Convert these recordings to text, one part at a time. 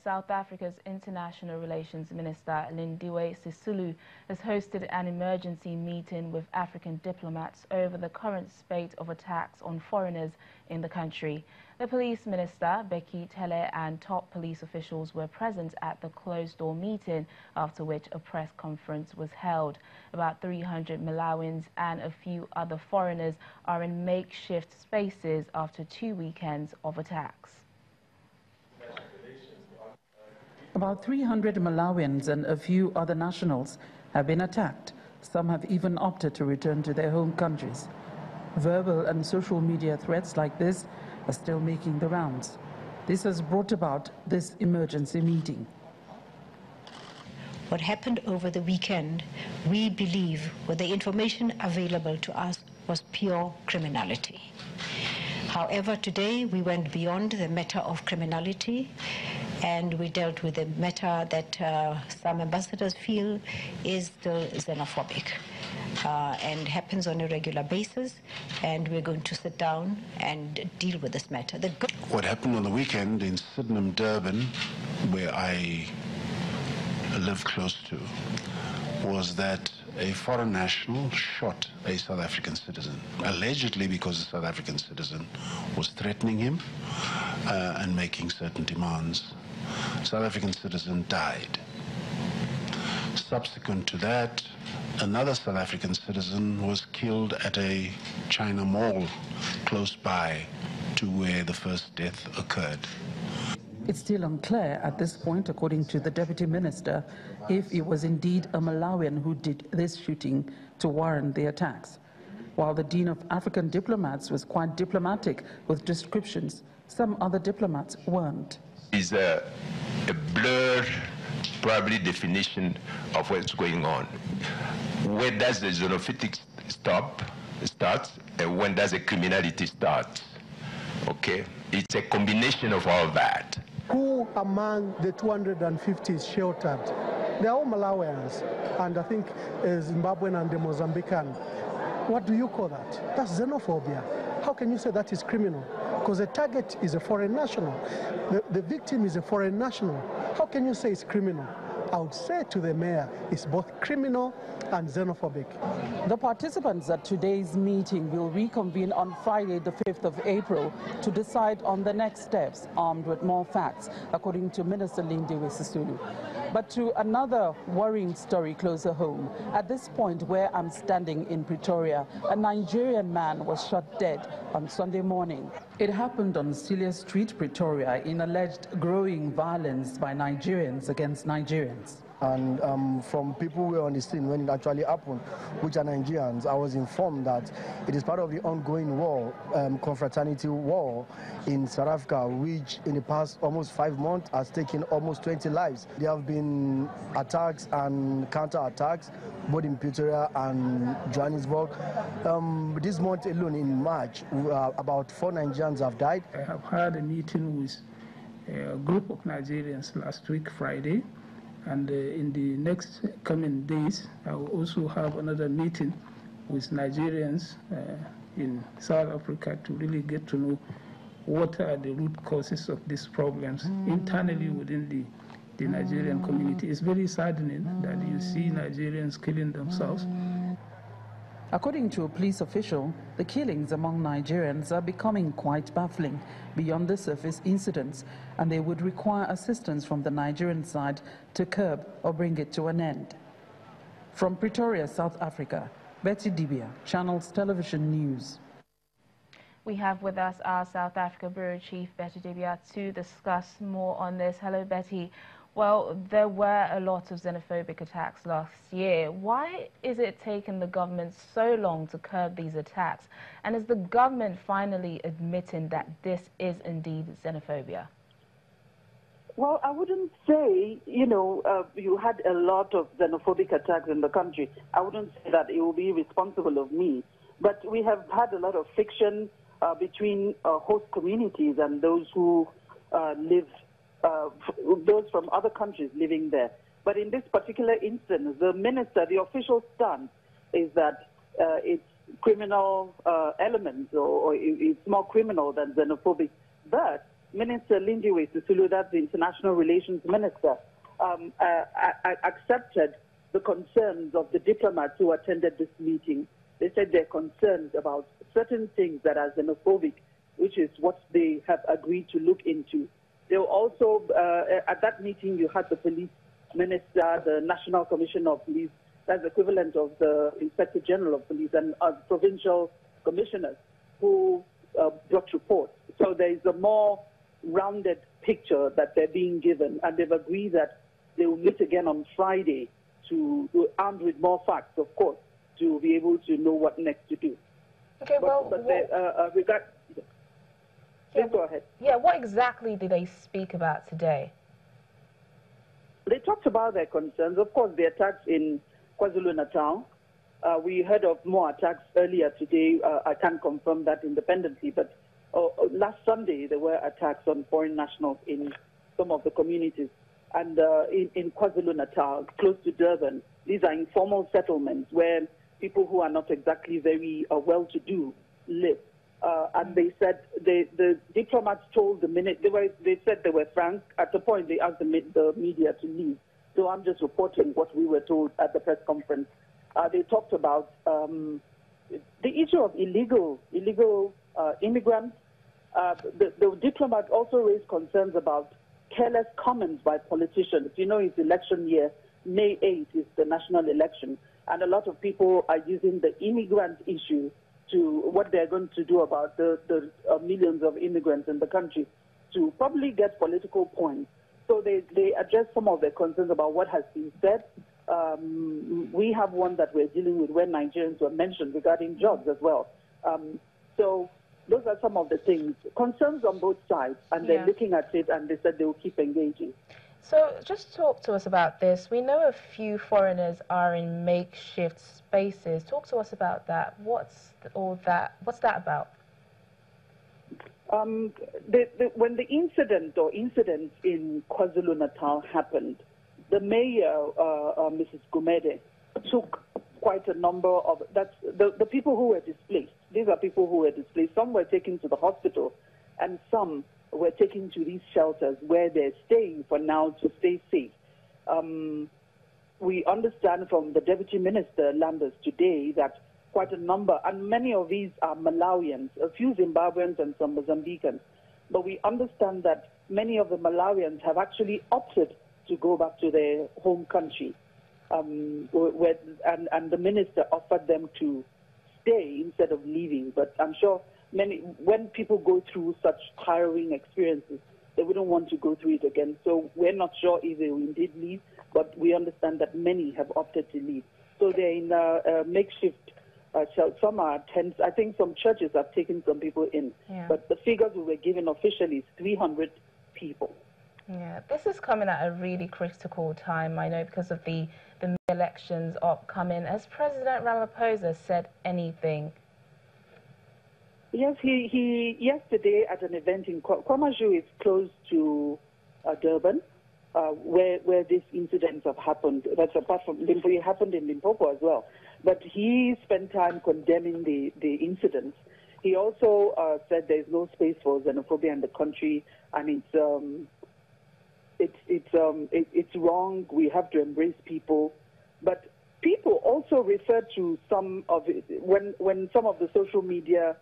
South Africa's International Relations Minister Lindiwe Sisulu has hosted an emergency meeting with African diplomats over the current spate of attacks on foreigners in the country. The police minister, Bheki Cele, and top police officials were present at the closed-door meeting, after which a press conference was held. About 300 Malawians and a few other foreigners are in makeshift spaces after 2 weekends of attacks. About 300 Malawians and a few other nationals have been attacked. Some have even opted to return to their home countries. Verbal and social media threats like this are still making the rounds. This has brought about this emergency meeting. What happened over the weekend, we believe, with the information available to us, was pure criminality. However, today we went beyond the matter of criminality, and we dealt with a matter that some ambassadors feel is still xenophobic and happens on a regular basis, and we're going to sit down and deal with this matter. What happened on the weekend in Sydenham, Durban, where I live close to, was that a foreign national shot a South African citizen, allegedly because the South African citizen was threatening him and making certain demands. South African citizen died. Subsequent to that, another South African citizen was killed at a China mall close by to where the first death occurred. It's still unclear at this point, according to the Deputy Minister, if it was indeed a Malawian who did this shooting to warrant the attacks. While the Dean of African Diplomats was quite diplomatic with descriptions, some other diplomats weren't. Is a blurred, probably, definition of what's going on. Where does the xenophobic start, and when does the criminality start? Okay, it's a combination of all that. Who among the 250 is sheltered? They're all Malawians, and I think Zimbabwean and the Mozambican. What do you call that? That's xenophobia. How can you say that is criminal? Because the target is a foreign national. The victim is a foreign national. How can you say it's criminal? I would say to the mayor, it's both criminal and xenophobic. The participants at today's meeting will reconvene on Friday, the 5th of April, to decide on the next steps, armed with more facts, according to Minister Lindiwe Sisulu. But to another worrying story closer home, at this point where I'm standing in Pretoria, a Nigerian man was shot dead on Sunday morning. It happened on Celia Street, Pretoria, in alleged growing violence by Nigerians against Nigerians. And from people who were on the scene when it actually happened, which are Nigerians, I was informed that it is part of the ongoing war, confraternity war in South Africa, which in the past almost 5 months has taken almost 20 lives. There have been attacks and counter-attacks, both in Pretoria and Johannesburg. This month alone, in March, about 4 Nigerians have died. I have had a meeting with a group of Nigerians last week, Friday. And in the next coming days, I will also have another meeting with Nigerians in South Africa to really get to know what are the root causes of these problems internally within the Nigerian community. It's very saddening that you see Nigerians killing themselves. According to a police official, the killings among Nigerians are becoming quite baffling beyond the surface incidents, and they would require assistance from the Nigerian side to curb or bring it to an end. From Pretoria, South Africa, Betty Dibia, Channels Television News. We have with us our South Africa Bureau Chief, Betty Dibia, to discuss more on this. Hello, Betty. Well, there were a lot of xenophobic attacks last year. Why is it taking the government so long to curb these attacks? And is the government finally admitting that this is indeed xenophobia? Well, I wouldn't say, you had a lot of xenophobic attacks in the country. I wouldn't say that it will be responsible of me. But we have had a lot of friction between host communities and those who live those from other countries living there. But in this particular instance, the official stance is that it's criminal elements, or it's more criminal than xenophobic. But Minister Lindiwe Sisulu, that's the International Relations Minister, accepted the concerns of the diplomats who attended this meeting. They said they're concerned about certain things that are xenophobic, which is what they have agreed to look into. They were also, at that meeting, you had the police minister, the National Commissioner of Police, that's the equivalent of the Inspector General of Police, and provincial commissioners who brought reports. So there is a more rounded picture that they're being given, and they've agreed that they will meet again on Friday armed with more facts, of course, to be able to know what next to do. Okay, Please go ahead. Yeah, what exactly did they speak about today? They talked about their concerns. Of course, the attacks in KwaZulu-Natal. We heard of more attacks earlier today. I can't confirm that independently, but last Sunday there were attacks on foreign nationals in some of the communities. And in KwaZulu-Natal, close to Durban, these are informal settlements where people who are not exactly very well-to-do live. And they said the diplomats told they said they were frank. At the point, they asked the media to leave. So I'm just reporting what we were told at the press conference. They talked about the issue of illegal immigrants. The diplomat also raised concerns about careless comments by politicians. You know, it's election year. May 8th is the national election. And a lot of people are using the immigrant issue to what they're going to do about the millions of immigrants in the country to probably get political points. So they address some of their concerns about what has been said. We have one that we're dealing with where Nigerians were mentioned regarding jobs as well. So those are some of the things, concerns on both sides, and they're looking at it, and they said they will keep engaging. So just talk to us about this. We know a few foreigners are in makeshift spaces. Talk to us about that. What's that about? When the incidents in KwaZulu-Natal happened, the mayor, Mrs. Gumede, took quite a number of, the people who were displaced. These are people who were displaced. Some were taken to the hospital, and some were taken to these shelters where they're staying for now to stay safe. We understand from the Deputy Minister Landers today that quite a number, and many of these are Malawians, a few Zimbabweans and some Mozambicans. But we understand that many of the Malawians have actually opted to go back to their home country. And the minister offered them to stay instead of leaving. But I'm sure when people go through such harrowing experiences, they wouldn't want to go through it again. So we're not sure if they will indeed leave, but we understand that many have opted to leave. So they're in a makeshift some are tents. I think some churches have taken some people in. Yeah. But the figures we were given officially is 300 people. Yeah, this is coming at a really critical time, I know, because of the elections upcoming. Has President Ramaphosa said anything? Yes, he yesterday at an event in Kwamaju is close to Durban, where these incidents have happened. That's apart from Limpopo, it happened in Limpopo as well. But he spent time condemning the incidents. He also said there is no space for xenophobia in the country, and it's wrong. We have to embrace people. But people also refer to some of it when some of the social media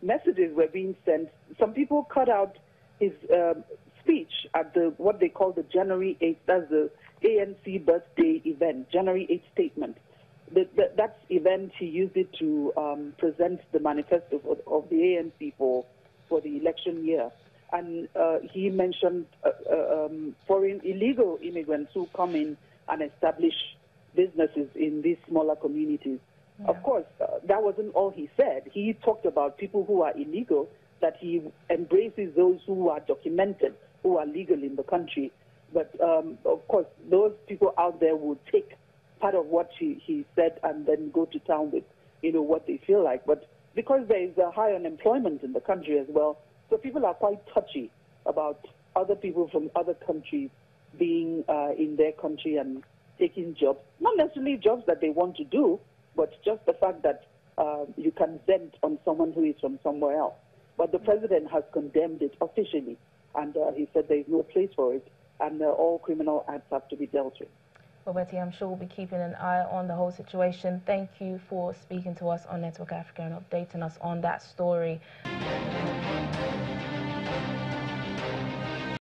messages were being sent. Some people cut out his speech at what they call the January 8th, that's the ANC birthday event, January 8th statement. That event, he used it to present the manifesto of the ANC for the election year. And he mentioned foreign illegal immigrants who come in and establish businesses in these smaller communities. Yeah. Of course, that wasn't all he said. He talked about people who are illegal, that he embraces those who are documented, who are legal in the country. But, of course, those people out there would take part of what he said and then go to town with, what they feel like. But because there is a high unemployment in the country as well, so people are quite touchy about other people from other countries being in their country and taking jobs. Not necessarily jobs that they want to do, but just the fact that you can vent on someone who is from somewhere else. But the president has condemned it officially, and he said there is no place for it, and all criminal acts have to be dealt with. Well, Betty, I'm sure we'll be keeping an eye on the whole situation. Thank you for speaking to us on Network Africa and updating us on that story.